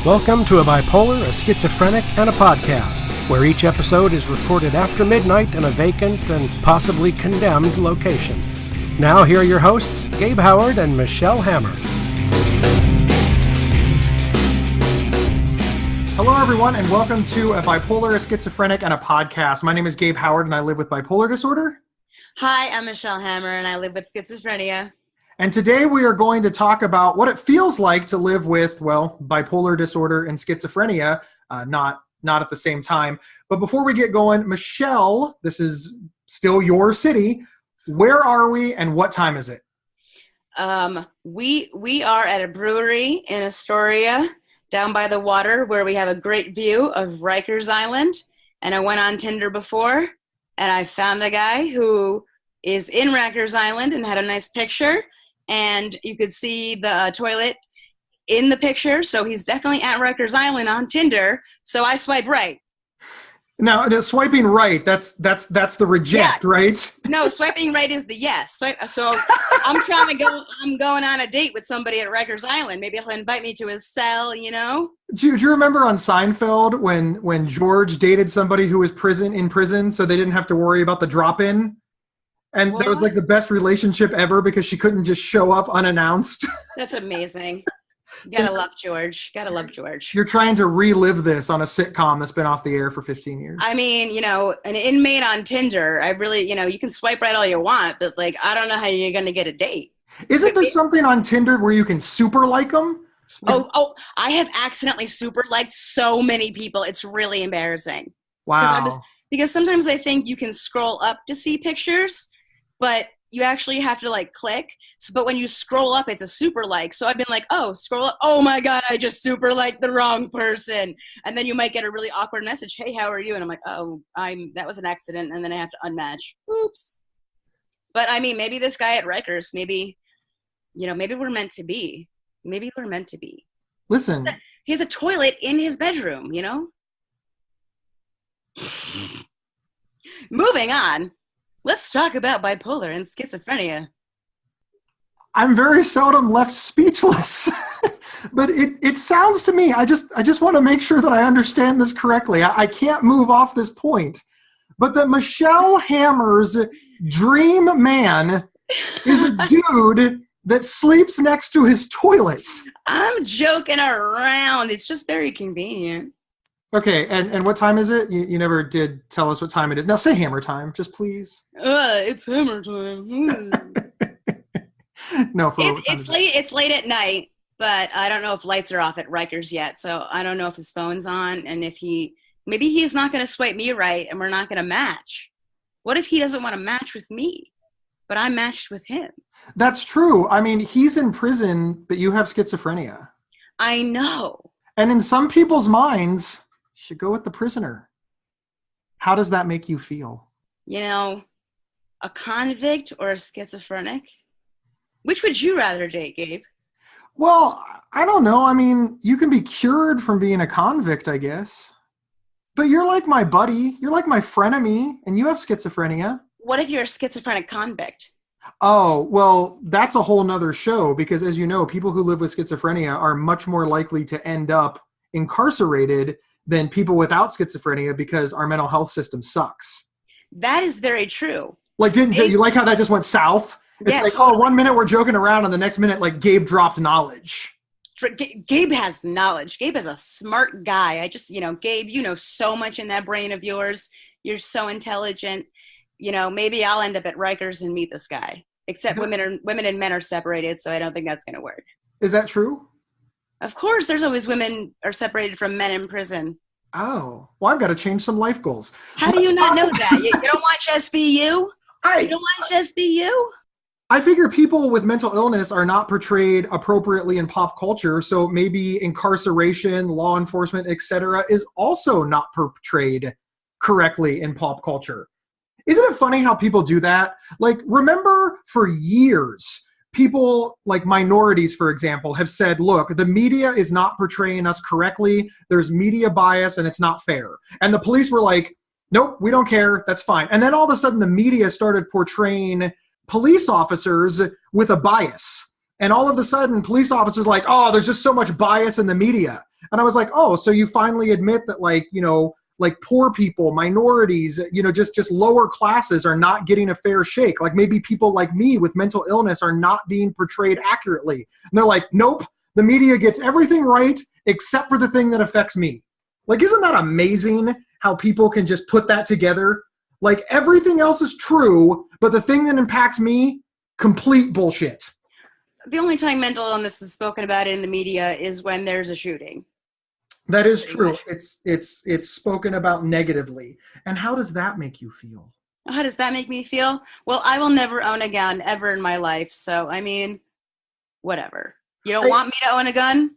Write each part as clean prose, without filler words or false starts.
Welcome to a bipolar, a schizophrenic, and a podcast, where each episode is recorded after midnight in a vacant and possibly condemned location. Now, here are your hosts, Gabe Howard and Michelle Hammer. Hello, everyone, and welcome to a bipolar, a schizophrenic, and a podcast. My name is Gabe Howard, and I live with bipolar disorder. Hi, I'm Michelle Hammer, and I live with schizophrenia. And today we are going to talk about what it feels like to live with, well, bipolar disorder and schizophrenia, not at the same time. But before we get going, Michelle, this is still your city. Where are we and what time is it? We are at a brewery in Astoria, down by the water, where we have a great view of Rikers Island. And I went on Tinder before, and I found a guy who is in Rikers Island and had a nice picture. And you could see the toilet in the picture, so he's definitely at Rikers Island on Tinder. So I swipe right. Now, swiping right, that's the reject, yeah. Right? No, swiping right is the yes. So I'm going on a date with somebody at Rikers Island. Maybe he'll invite me to his cell, you know? Do you remember on Seinfeld when George dated somebody who was in prison, so they didn't have to worry about the drop-in? And that was like the best relationship ever because she couldn't just show up unannounced. That's amazing. Gotta love George. Gotta love George. You're trying to relive this on a sitcom that's been off the air for 15 years. I mean, an inmate on Tinder, I really, you can swipe right all you want, but like, I don't know how you're going to get a date. Isn't there something on Tinder where you can super like them? Oh, I have accidentally super liked so many people. It's really embarrassing. Wow. Because sometimes I think you can scroll up to see pictures, but you actually have to like click. But when you scroll up, it's a super like. So I've been like, scroll up. Oh my God, I just super liked the wrong person. And then you might get a really awkward message. Hey, how are you? And I'm like, that was an accident. And then I have to unmatch. Oops. But I mean, maybe this guy at Rikers, maybe we're meant to be. Maybe we're meant to be. Listen. He has a toilet in his bedroom, Moving on. Let's talk about bipolar and schizophrenia. I'm very seldom left speechless, but it sounds to me, I just want to make sure that I understand this correctly. I can't move off this point, but that Michelle Hammer's dream man is a dude that sleeps next to his toilet. I'm joking around. It's just very convenient. Okay, and what time is it? You never did tell us what time it is. Now say hammer time, just please. It's hammer time. No, it's late at night, but I don't know if lights are off at Rikers yet, so I don't know if his phone's on, and if maybe he's not going to swipe me right, and we're not going to match. What if he doesn't want to match with me, but I matched with him? That's true. I mean, he's in prison, but you have schizophrenia. I know. And in some people's minds, should go with the prisoner. How does that make you feel? A convict or a schizophrenic? Which would you rather date, Gabe? Well, I don't know. I mean, you can be cured from being a convict, I guess. But you're like my buddy. You're like my frenemy, and you have schizophrenia. What if you're a schizophrenic convict? Oh, well, that's a whole nother show because, as you know, people who live with schizophrenia are much more likely to end up incarcerated than people without schizophrenia because our mental health system sucks. That is very true. Like, you like how that just went south? It's yeah, like, totally. 1 minute we're joking around and the next minute, like, Gabe dropped knowledge. Gabe has knowledge. Gabe is a smart guy. Gabe, so much in that brain of yours. You're so intelligent. Maybe I'll end up at Rikers and meet this guy. Except women and men are separated, so I don't think that's going to work. Is that true? Of course, there's always women are separated from men in prison. Oh, well, I've got to change some life goals. How do you not know that? You don't watch SVU? You don't watch SVU? I figure people with mental illness are not portrayed appropriately in pop culture, so maybe incarceration, law enforcement, etc., is also not portrayed correctly in pop culture. Isn't it funny how people do that? Like, remember for years, people like minorities, for example, have said, look, the media is not portraying us correctly. There's media bias and it's not fair. And the police were like, nope, we don't care. That's fine. And then all of a sudden the media started portraying police officers with a bias. And all of a sudden police officers are like, oh, there's just so much bias in the media. And I was like, oh, so you finally admit that, like, you know, like poor people, minorities, you know, just lower classes are not getting a fair shake. Like maybe people like me with mental illness are not being portrayed accurately. And they're like, nope, the media gets everything right except for the thing that affects me. Like, isn't that amazing how people can just put that together? Like everything else is true, but the thing that impacts me, complete bullshit. The only time mental illness is spoken about in the media is when there's a shooting. That is true. It's spoken about negatively. And how does that make you feel? How does that make me feel? Well, I will never own a gun ever in my life. So, I mean, whatever. You don't want me to own a gun?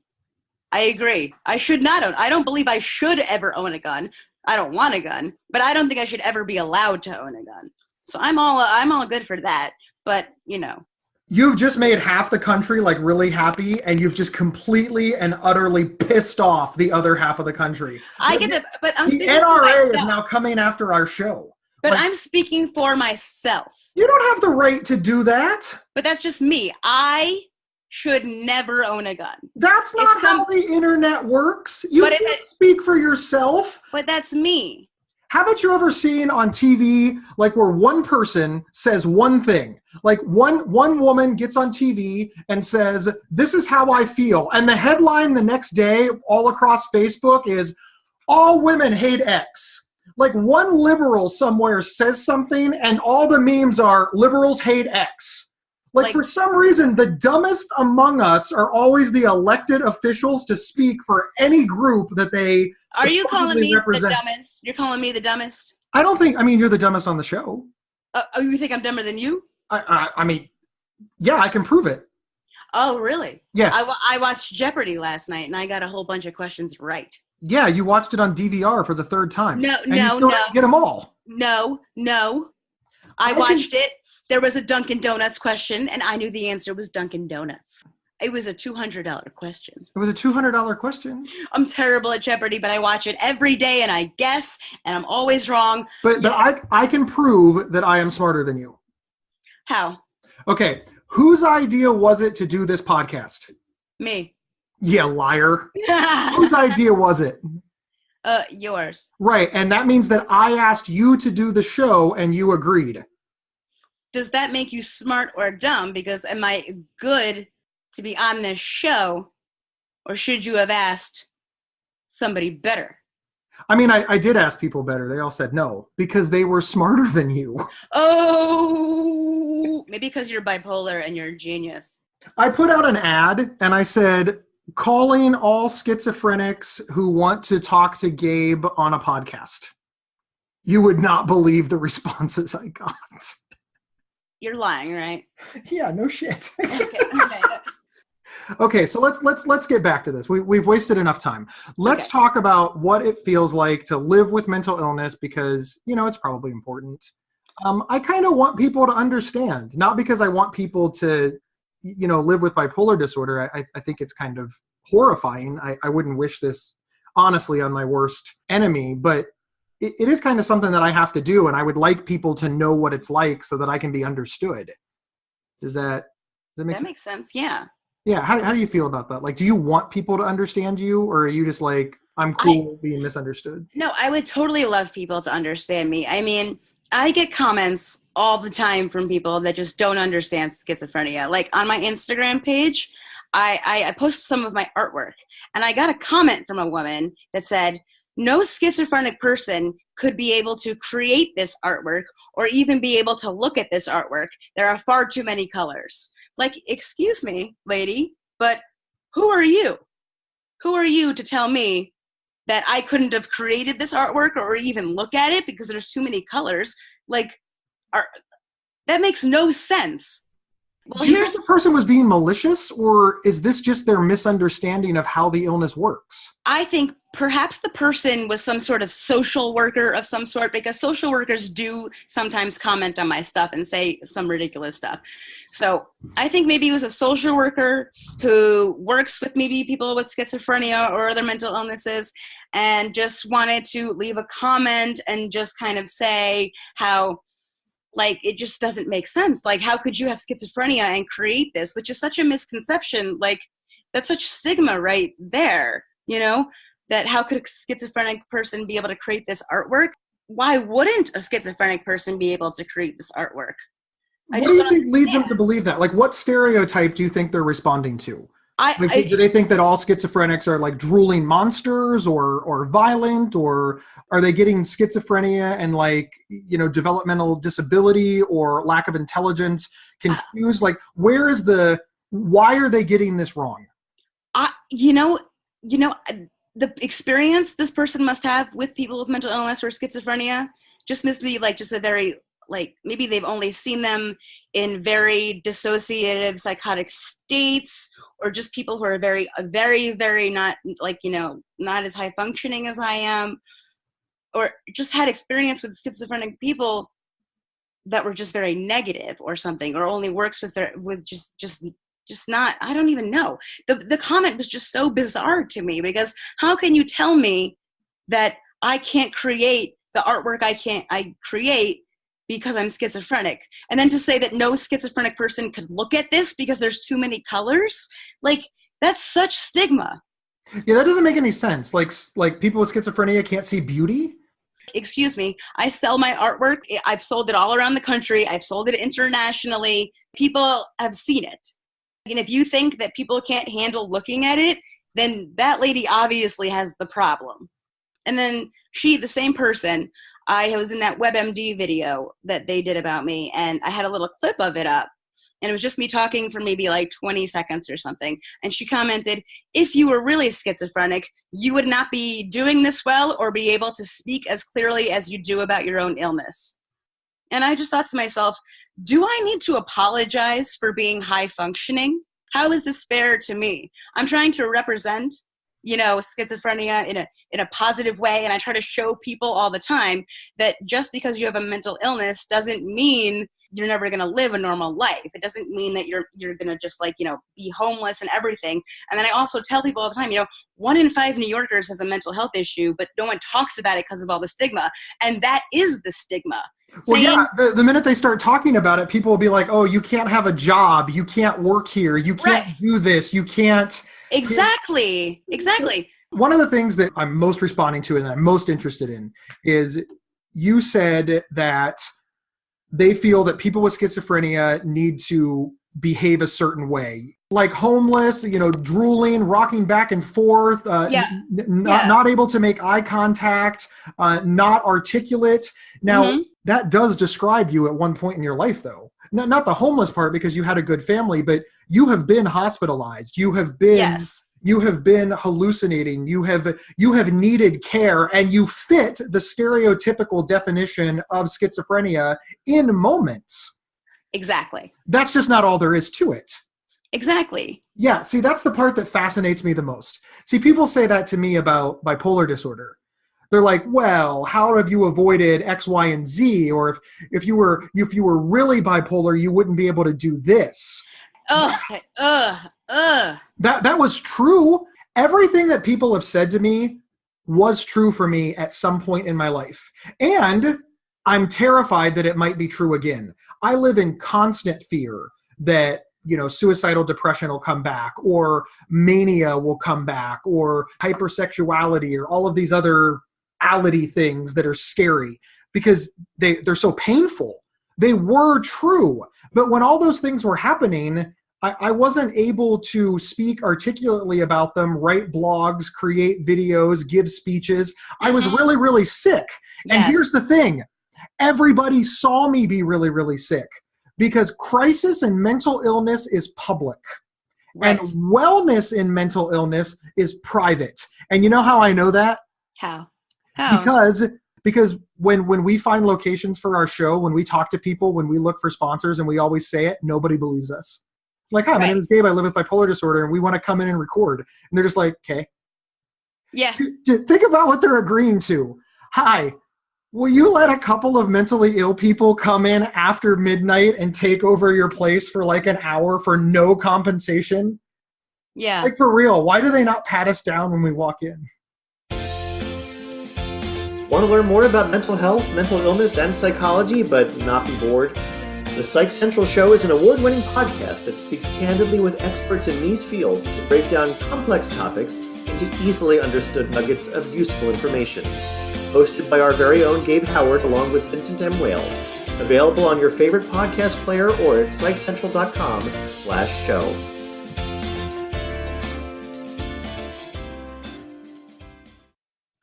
I agree. I should not own. I don't believe I should ever own a gun. I don't want a gun, but I don't think I should ever be allowed to own a gun. So I'm all good for that. But, you know. You've just made half the country like really happy, and you've just completely and utterly pissed off the other half of the country. I get it, but I'm speaking the NRA is now coming after our show. But like, I'm speaking for myself. You don't have the right to do that. But that's just me. I should never own a gun. That's not how the internet works. You can't speak for yourself. But that's me. Haven't you ever seen on TV, like where one person says one thing? Like one woman gets on TV and says, this is how I feel. And the headline the next day all across Facebook is, all women hate X. Like one liberal somewhere says something and all the memes are, liberals hate X. Like for some reason, the dumbest among us are always the elected officials to speak for any group that they Are you calling me represent. The dumbest? You're calling me the dumbest? I don't think, I mean, you're the dumbest on the show. Oh, you think I'm dumber than you? I mean, yeah, I can prove it. Oh, really? Yes. I watched Jeopardy last night, and I got a whole bunch of questions right. Yeah, you watched it on DVR for the third time. No. Didn't get them all. No. I watched it. There was a Dunkin' Donuts question, and I knew the answer was Dunkin' Donuts. It was a $200 question. It was a $200 question? I'm terrible at Jeopardy, but I watch it every day, and I guess, and I'm always wrong. But I can prove that I am smarter than you. How? Okay, whose idea was it to do this podcast? Me. Yeah, liar. Whose idea was it? Yours. Right, and that means that I asked you to do the show, and you agreed. Does that make you smart or dumb? Because am I good to be on this show, or should you have asked somebody better? I mean, I did ask people better. They all said no, because they were smarter than you. Oh, maybe because you're bipolar and you're a genius. I put out an ad, and I said, calling all schizophrenics who want to talk to Gabe on a podcast. You would not believe the responses I got. You're lying, right? Yeah, no shit. Okay. Okay, so let's get back to this. We've wasted enough time. Let's talk about what it feels like to live with mental illness, because, you know, it's probably important. I kind of want people to understand, not because I want people to, you know, live with bipolar disorder. I think it's kind of horrifying. I wouldn't wish this, honestly, on my worst enemy, but it is kind of something that I have to do, and I would like people to know what it's like so that I can be understood. Does that make sense? That makes sense, yeah. Yeah, how do you feel about that? Like, do you want people to understand you, or are you just like, I'm cool being misunderstood? No, I would totally love people to understand me. I mean, I get comments all the time from people that just don't understand schizophrenia. Like on my Instagram page, I post some of my artwork, and I got a comment from a woman that said, no schizophrenic person could be able to create this artwork or even be able to look at this artwork. There are far too many colors. Like, excuse me, lady, but who are you? Who are you to tell me that I couldn't have created this artwork or even look at it because there's too many colors? Like, that makes no sense. Well, do you think the person was being malicious, or is this just their misunderstanding of how the illness works? I think perhaps the person was some sort of social worker of some sort, because social workers do sometimes comment on my stuff and say some ridiculous stuff. So I think maybe it was a social worker who works with maybe people with schizophrenia or other mental illnesses and just wanted to leave a comment and just kind of say how, like, it just doesn't make sense. Like, how could you have schizophrenia and create this, which is such a misconception? Like, that's such stigma right there. you know, that how could a schizophrenic person be able to create this artwork? Why wouldn't a schizophrenic person be able to create this artwork? What do you think leads them to believe that? Like, what stereotype do you think they're responding to? Do they think that all schizophrenics are like drooling monsters or violent, or are they getting schizophrenia and like, you know, developmental disability or lack of intelligence confused? Like, why are they getting this wrong? The experience this person must have with people with mental illness or schizophrenia just must be like just a very, like, maybe they've only seen them in very dissociative psychotic states, or just people who are very, very, very not, like, you know, not as high functioning as I am, or just had experience with schizophrenic people that were just very negative or something, or only works with just not, I don't even know. The comment was just so bizarre to me, because how can you tell me that I can't create the artwork I create because I'm schizophrenic? And then to say that no schizophrenic person could look at this because there's too many colors, like, that's such stigma. Yeah, that doesn't make any sense. Like people with schizophrenia can't see beauty? Excuse me, I sell my artwork. I've sold it all around the country. I've sold it internationally. People have seen it. And if you think that people can't handle looking at it, then that lady obviously has the problem. And then the same person, I was in that WebMD video that they did about me, and I had a little clip of it up, and it was just me talking for maybe like 20 seconds or something. And she commented, if you were really schizophrenic, you would not be doing this well or be able to speak as clearly as you do about your own illness. And I just thought to myself, do I need to apologize for being high functioning? How is this fair to me? I'm trying to represent, you know, schizophrenia in a positive way. And I try to show people all the time that just because you have a mental illness doesn't mean you're never going to live a normal life. It doesn't mean that you're going to just, like, you know, be homeless and everything. And then I also tell people all the time, you know, 1 in 5 New Yorkers has a mental health issue, but no one talks about it because of all the stigma. And that is the stigma. Well, yeah, the minute they start talking about it, people will be like, oh, you can't have a job. You can't work here. You can't do this. You can't. Exactly. One of the things that I'm most responding to and I'm most interested in is you said that they feel that people with schizophrenia need to behave a certain way, like homeless, you know, drooling, rocking back and forth, not able to make eye contact, not articulate. Now, that does describe you at one point in your life, though. Not the homeless part, because you had a good family, but you have been hospitalized. You have been you have been hallucinating. You have needed care, and you fit the stereotypical definition of schizophrenia in moments. Exactly. That's just not all there is to it. Exactly. Yeah, see, that's the part that fascinates me the most. See, people say that to me about bipolar disorder. They're like, well, how have you avoided X, Y, and Z? Or if you were really bipolar, you wouldn't be able to do this. That was true. Everything that people have said to me was true for me at some point in my life. And I'm terrified that it might be true again. I live in constant fear that, you know, suicidal depression will come back, or mania will come back, or hypersexuality, or all of these other ality things that are scary because they're so painful. They were true. But when all those things were happening, I wasn't able to speak articulately about them, write blogs, create videos, give speeches. I was really, really sick. And here's the thing. Everybody saw me be really, really sick, because crisis and mental illness is public. Right. And wellness in mental illness is private. And you know how I know that? How? Because when we find locations for our show, when we talk to people, when we look for sponsors, and we always say it, nobody believes us. Like, hi, my name is Gabe. I live with bipolar disorder, and we want to come in and record. And they're just like, okay. Yeah. Think about what they're agreeing to. Hi, will you let a couple of mentally ill people come in after midnight and take over your place for like an hour for no compensation? Yeah. Like, for real, why do they not pat us down when we walk in? Want to learn more about mental health, mental illness, and psychology, but not be bored? The Psych Central Show is an award-winning podcast that speaks candidly with experts in these fields to break down complex topics into easily understood nuggets of useful information. Hosted by our very own Gabe Howard along with Vincent M. Wales. Available on your favorite podcast player or at psychcentral.com/show.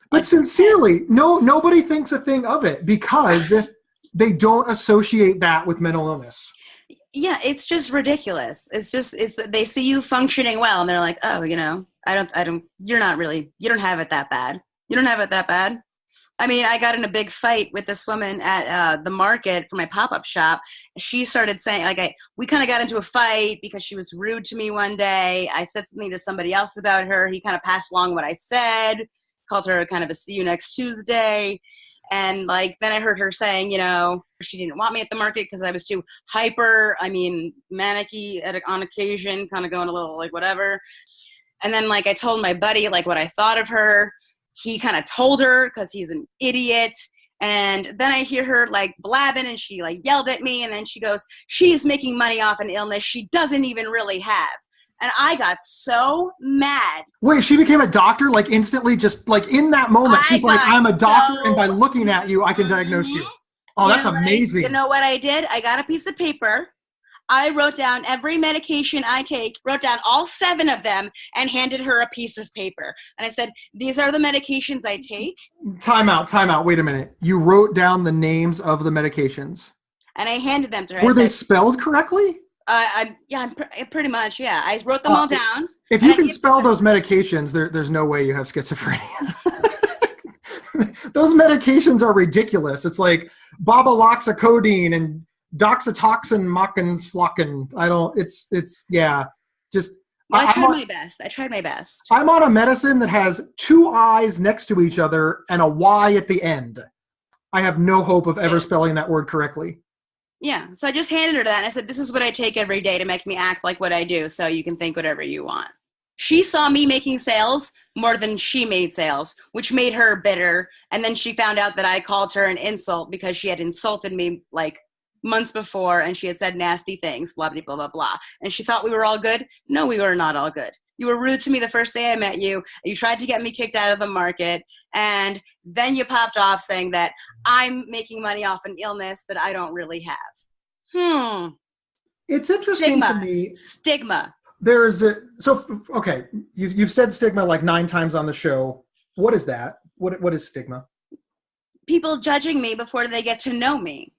But sincerely, nobody thinks a thing of it because they don't associate that with mental illness. Yeah, it's just ridiculous. It's they see you functioning well and they're like, oh, you know, you don't have it that bad. You don't have it that bad. I mean, I got in a big fight with this woman at the market for my pop-up shop. She started saying, we kind of got into a fight because she was rude to me one day. I said something to somebody else about her. He kind of passed along what I said, called her kind of a see you next Tuesday. And then I heard her saying, you know, she didn't want me at the market because I was too hyper. I mean, manic-y on occasion, kind of going a little whatever. And then I told my buddy what I thought of her. He kind of told her because he's an idiot. And then I hear her blabbing and she yelled at me. And then she goes, she's making money off an illness she doesn't even really have. And I got so mad. Wait, she became a doctor instantly, just in that moment. She's like, I'm a doctor, and by looking at you, I can diagnose you. Oh, that's amazing. You know what I did? I got a piece of paper. I wrote down every medication I take, wrote down all 7 of them, and handed her a piece of paper. And I said, these are the medications I take. Time out. Wait a minute. You wrote down the names of the medications. And I handed them to her. Were they spelled correctly? Pretty much, yeah. I wrote them all down. If you can spell those medications, there's no way you have schizophrenia. Those medications are ridiculous. It's like babaloxacodine and doxatoxin mockins flocken. I tried my best. I'm on a medicine that has 2 I's next to each other and a Y at the end. I have no hope of ever spelling that word correctly. Yeah, so I just handed her that, and I said, this is what I take every day to make me act like what I do, so you can think whatever you want. She saw me making sales more than she made sales, which made her bitter, and then she found out that I called her an insult because she had insulted me, months before, and she had said nasty things, blah, blah, blah, blah, blah. And she thought we were all good. No, we were not all good. You were rude to me the first day I met you. You tried to get me kicked out of the market. And then you popped off saying that I'm making money off an illness that I don't really have. It's interesting to me. Stigma. Okay, you've said stigma 9 times on the show. What is that? What is stigma? People judging me before they get to know me.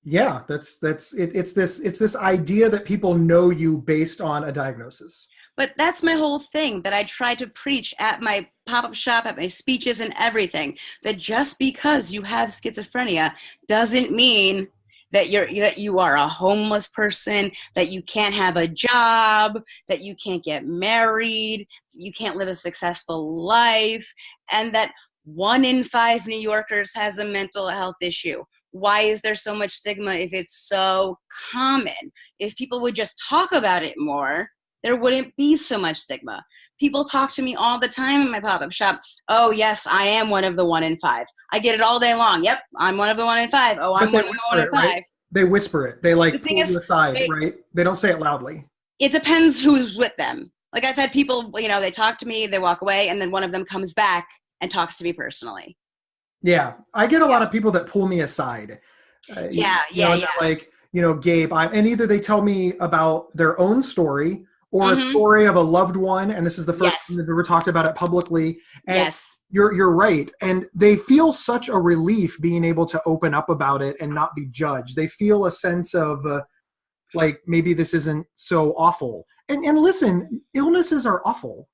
Yeah, it's this idea that people know you based on a diagnosis. But that's my whole thing that I try to preach at my pop-up shop, at my speeches and everything, that just because you have schizophrenia doesn't mean that you are a homeless person, that you can't have a job, that you can't get married, you can't live a successful life, and that 1 in 5 New Yorkers has a mental health issue. Why is there so much stigma if it's so common? If people would just talk about it more, there wouldn't be so much stigma. People talk to me all the time in my pop-up shop. Oh, yes, I am one of the 1 in 5. I get it all day long. Yep, I'm one of the 1 in 5. Oh, I'm one of the 1 in 5. Right? They whisper it. They pull you aside, right? They don't say it loudly. It depends who's with them. I've had people, they talk to me, they walk away, and then one of them comes back and talks to me personally. Yeah, I get a lot of people that pull me aside. Gabe, and either they tell me about their own story or a story of a loved one, and this is the first time they've ever talked about it publicly. And you're right. And they feel such a relief being able to open up about it and not be judged. They feel a sense of maybe this isn't so awful. And listen, illnesses are awful.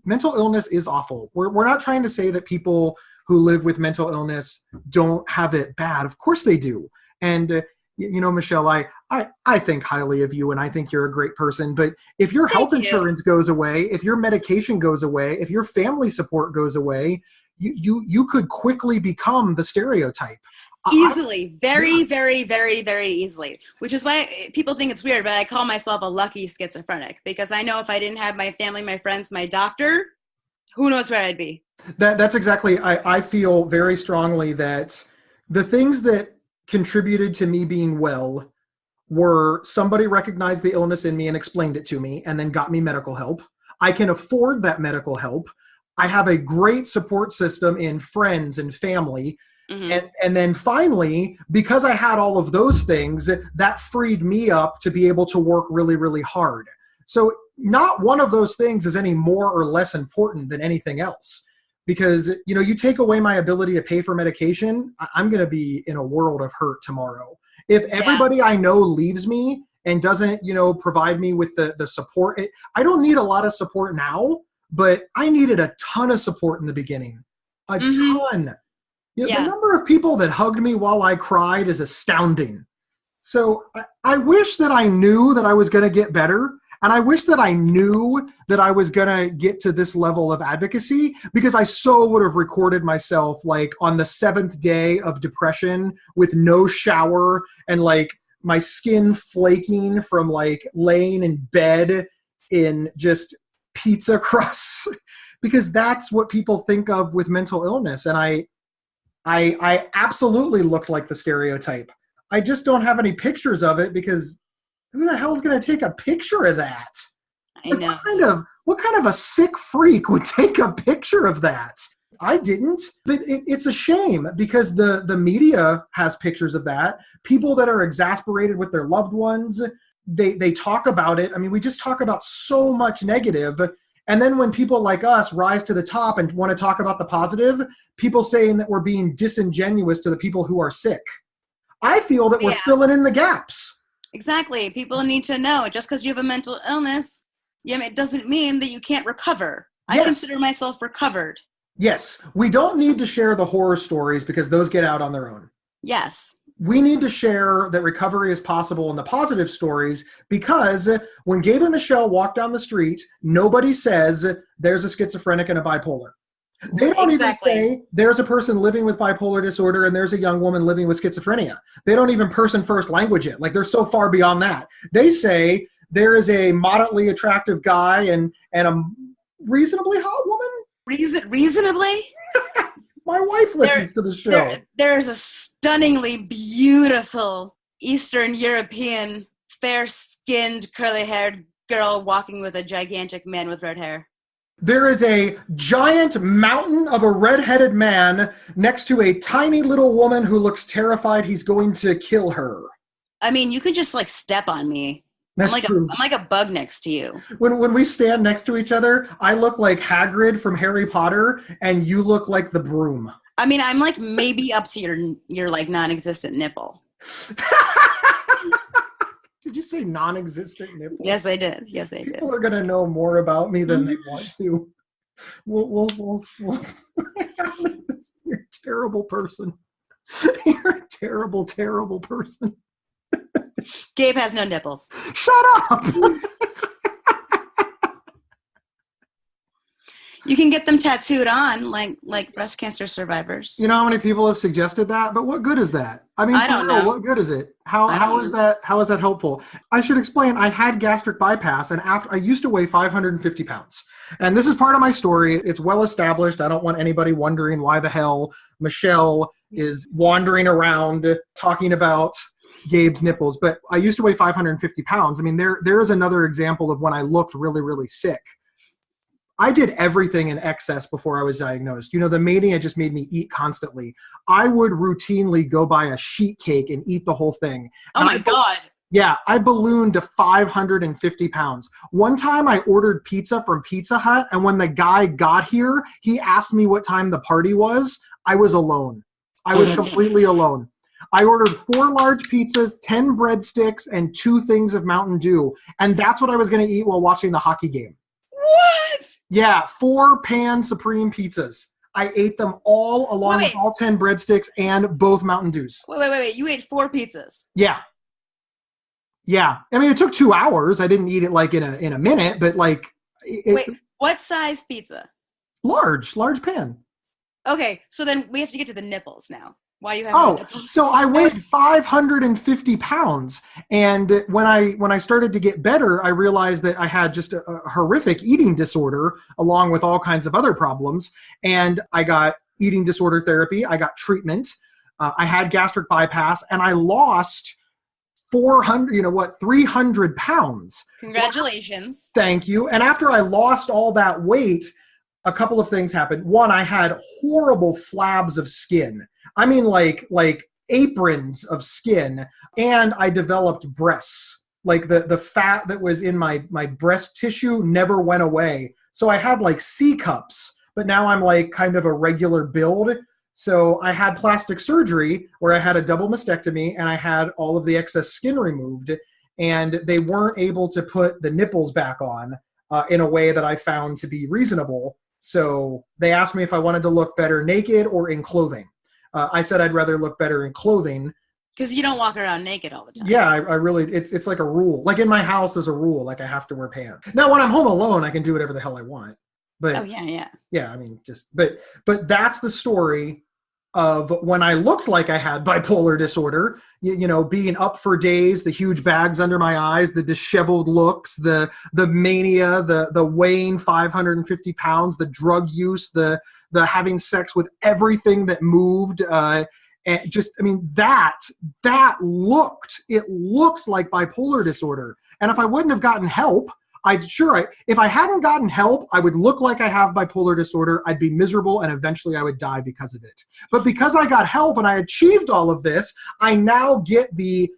Mental illness is awful. We're not trying to say that people who live with mental illness don't have it bad. Of course they do. And Michelle, I think highly of you, and I think you're a great person. But if your health insurance goes away, if your medication goes away, if your family support goes away, you could quickly become the stereotype. Easily. Very, very, very, very easily. Which is why people think it's weird, but I call myself a lucky schizophrenic, because I know if I didn't have my family, my friends, my doctor, who knows where I'd be. That's exactly, I feel very strongly that the things that contributed to me being well were somebody recognized the illness in me and explained it to me and then got me medical help. I can afford that medical help. I have a great support system in friends and family. Mm-hmm. And then finally, because I had all of those things, that freed me up to be able to work really, really hard. So not one of those things is any more or less important than anything else. Because, you know, you take away my ability to pay for medication, I'm going to be in a world of hurt tomorrow. If everybody I know leaves me and doesn't, you know, provide me with the support, I don't need a lot of support now, but I needed a ton of support in the beginning. A ton. You know, the number of people that hugged me while I cried is astounding. So I wish that I knew that I was going to get better. And I wish that I knew that I was going to get to this level of advocacy, because I so would have recorded myself like on the 7th day of depression with no shower and like my skin flaking from like laying in bed in just pizza crusts, because that's what people think of with mental illness. And I absolutely looked like the stereotype. I just don't have any pictures of it, because who the hell is going to take a picture of that? I know. What kind of a sick freak would take a picture of that? I didn't, but it's a shame, because the media has pictures of that. People that are exasperated with their loved ones, they talk about it. I mean, we just talk about so much negative. And then when people like us rise to the top and want to talk about the positive, people saying that we're being disingenuous to the people who are sick. I feel that we're filling in the gaps. Exactly. People need to know, just because you have a mental illness, it doesn't mean that you can't recover. I consider myself recovered. Yes. We don't need to share the horror stories, because those get out on their own. Yes. We need to share that recovery is possible in the positive stories, because when Gabe and Michelle walk down the street, nobody says there's a schizophrenic and a bipolar. They don't even say there's a person living with bipolar disorder and there's a young woman living with schizophrenia. They don't even person first language it. Like, they're so far beyond that. They say there is a moderately attractive guy and a reasonably hot woman. Reasonably? My wife listens to the show. There's a stunningly beautiful Eastern European, fair-skinned, curly-haired girl walking with a gigantic man with red hair. There is a giant mountain of a red-headed man next to a tiny little woman who looks terrified he's going to kill her. I mean, you could just like step on me. That's true. I'm like a bug next to you. When we stand next to each other, I look like Hagrid from Harry Potter, and you look like the broom. I mean, I'm like maybe up to your like non-existent nipple. Did you say non-existent nipple? Yes, I did. People are going to know more about me than they want to. We'll You're a terrible person. You're a terrible, terrible person. Gabe has no nipples. Shut up! You can get them tattooed on, like breast cancer survivors. You know how many people have suggested that? But what good is that? I mean, I don't know. What good is it? How is that helpful? I should explain. I had gastric bypass, and I used to weigh 550 pounds. And this is part of my story. It's well established. I don't want anybody wondering why the hell Michelle is wandering around talking about Gabe's nipples. But I used to weigh 550 pounds. I mean, there is another example of when I looked really, really sick. I did everything in excess before I was diagnosed. You know, the mania just made me eat constantly. I would routinely go buy a sheet cake and eat the whole thing. Oh my God. Yeah, I ballooned to 550 pounds. One time I ordered pizza from Pizza Hut, and when the guy got here, he asked me what time the party was. I was alone. I was completely alone. I ordered 4 large pizzas, 10 breadsticks, and 2 things of Mountain Dew. And that's what I was going to eat while watching the hockey game. What? Yeah, 4 pan Supreme pizzas. I ate them all along with all 10 breadsticks and both Mountain Dews. Wait. You ate 4 pizzas? Yeah. Yeah. I mean, it took 2 hours. I didn't eat it like in a minute, but like. Wait, what size pizza? Large pan. Okay, so then we have to get to the nipples now. Why you have no nipples? So I weighed 550 pounds. And when I started to get better, I realized that I had just a horrific eating disorder along with all kinds of other problems. And I got eating disorder therapy. I got treatment. I had gastric bypass, and I lost 300 pounds. Congratulations. Thank you. And after I lost all that weight, a couple of things happened. One, I had horrible flabs of skin. I mean, like aprons of skin. And I developed breasts. Like the fat that was in my breast tissue never went away. So I had like C cups, but now I'm like kind of a regular build. So I had plastic surgery where I had a double mastectomy and I had all of the excess skin removed, and they weren't able to put the nipples back on in a way that I found to be reasonable. So they asked me if I wanted to look better naked or in clothing. I said I'd rather look better in clothing. Because you don't walk around naked all the time. Yeah, I really, it's like a rule. Like in my house, there's a rule, like I have to wear pants. Now, when I'm home alone, I can do whatever the hell I want. But oh, yeah. Yeah, I mean, but that's the story of when I looked like I had bipolar disorder, you know, being up for days, the huge bags under my eyes, the disheveled looks, the mania, the weighing 550 pounds, the drug use, the having sex with everything that moved, and just, I mean, that looked like bipolar disorder. And if I wouldn't have gotten help, if I hadn't gotten help, I would look like I have bipolar disorder. I'd be miserable, and eventually I would die because of it. But because I got help and I achieved all of this, I now get the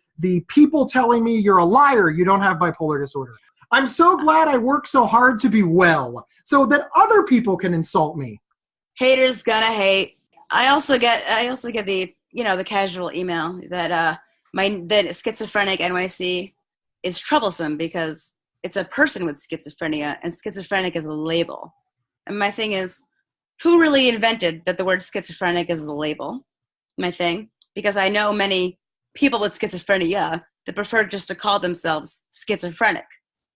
people telling me you're a liar, you don't have bipolar disorder. I'm so glad I worked so hard to be well so that other people can insult me. Haters gonna hate. I also get the, the casual email that that Schizophrenic.NYC is troublesome because it's a person with schizophrenia, and schizophrenic is a label. And my thing is, who really invented that the word schizophrenic is a label? My thing, because I know many people with schizophrenia that prefer just to call themselves schizophrenic,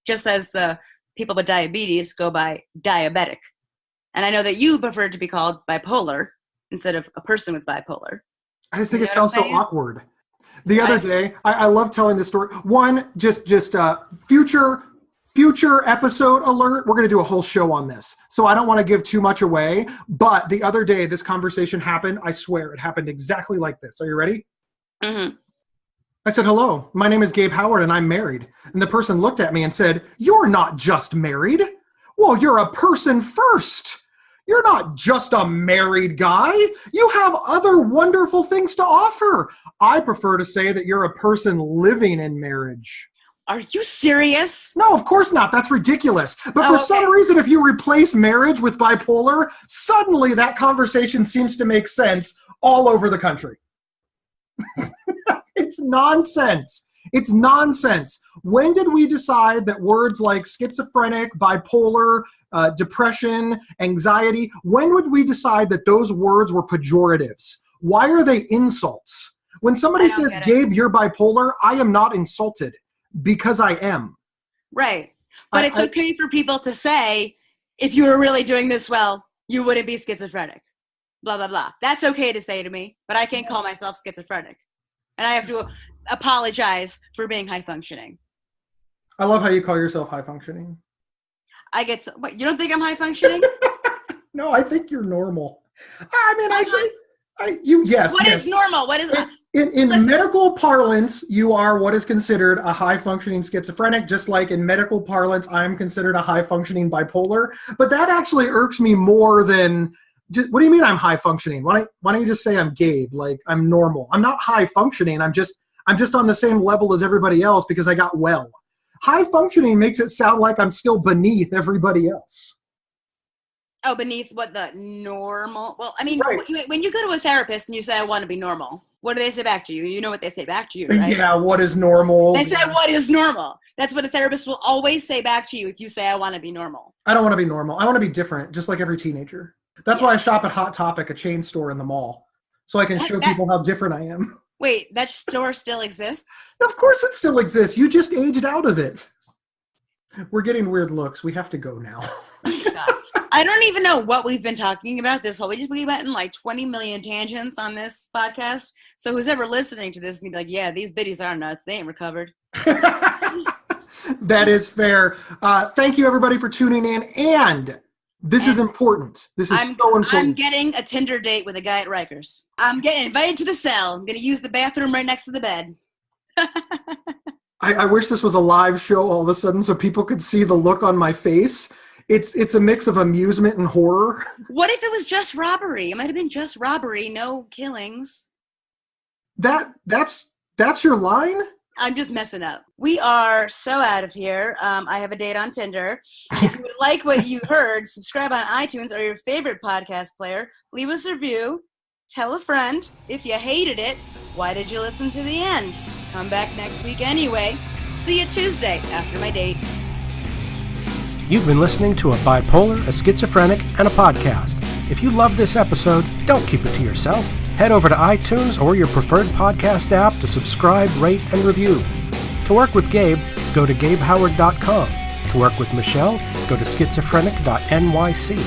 just as the people with diabetes go by diabetic. And I know that you prefer to be called bipolar instead of a person with bipolar. I just think it sounds so awkward. The other day, I love telling this story. One, just future episode alert. We're going to do a whole show on this. So I don't want to give too much away. But the other day, this conversation happened. I swear it happened exactly like this. Are you ready? Mm-hmm. I said, hello, my name is Gabe Howard and I'm married. And the person looked at me and said, you're not just married. Well, you're a person first. You're not just a married guy. You have other wonderful things to offer. I prefer to say that you're a person living in marriage. Are you serious? No, of course not. That's ridiculous. But for some reason, if you replace marriage with bipolar, suddenly that conversation seems to make sense all over the country. It's nonsense. It's nonsense. When did we decide that words like schizophrenic, bipolar, depression, anxiety, when would we decide that those words were pejoratives? Why are they insults? When somebody says, Gabe, you're bipolar, I am not insulted because I am. Right. But it's okay for people to say, if you were really doing this well, you wouldn't be schizophrenic. Blah, blah, blah. That's okay to say to me, but I can't call myself schizophrenic. And I have to apologize for being high functioning. I love how you call yourself high functioning. What, you don't think I'm high functioning? No, I think you're normal. I mean, yes. What is normal? What is in medical parlance, you are what is considered a high functioning schizophrenic, just like in medical parlance, I'm considered a high functioning bipolar. But that actually irks me more than, what do you mean I'm high functioning? Why don't you just say I'm Gabe? Like I'm normal. I'm not high functioning. I'm just on the same level as everybody else because I got well. High functioning makes it sound like I'm still beneath everybody else. Oh, beneath what the normal? Well, I mean, right. When you go to a therapist and you say, I want to be normal, what do they say back to you? You know what they say back to you, right? Yeah, what is normal? They said, what is normal? That's what a therapist will always say back to you if you say, I want to be normal. I don't want to be normal. I want to be different, just like every teenager. That's why I shop at Hot Topic, a chain store in the mall, so I can show people how different I am. Wait, that store still exists? Of course it still exists. You just aged out of it. We're getting weird looks. We have to go now. God. I don't even know what we've been talking about this whole. We went in like 20 million tangents on this podcast. So who's ever listening to this is gonna be like, yeah, these biddies are nuts. They ain't recovered. That is fair. Thank you everybody for tuning in. And this is important. This is so important. I'm getting a Tinder date with a guy at Rikers. I'm getting invited to the cell. I'm going to use the bathroom right next to the bed. I wish this was a live show all of a sudden so people could see the look on my face. It's a mix of amusement and horror. What if it was just robbery? It might have been just robbery, no killings. That's your line? I'm just messing up. We are so out of here. I have a date on Tinder. If you like what you heard, subscribe on iTunes or your favorite podcast player. Leave us a review. Tell a friend. If you hated it, why did you listen to the end? Come back next week anyway. See you Tuesday after my date. You've been listening to a Bipolar, a Schizophrenic, and a podcast. If you love this episode, don't keep it to yourself. Head over to iTunes or your preferred podcast app to subscribe, rate, and review. To work with Gabe, go to GabeHoward.com. To work with Michelle, go to Schizophrenic.NYC.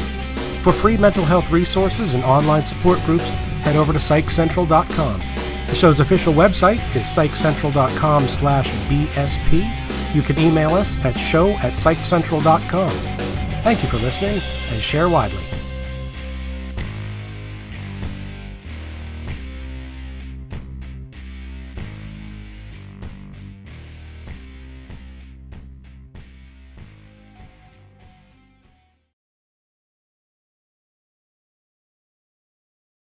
For free mental health resources and online support groups, head over to PsychCentral.com. The show's official website is PsychCentral.com/BSP. You can email us at show@PsychCentral.com. Thank you for listening, and share widely.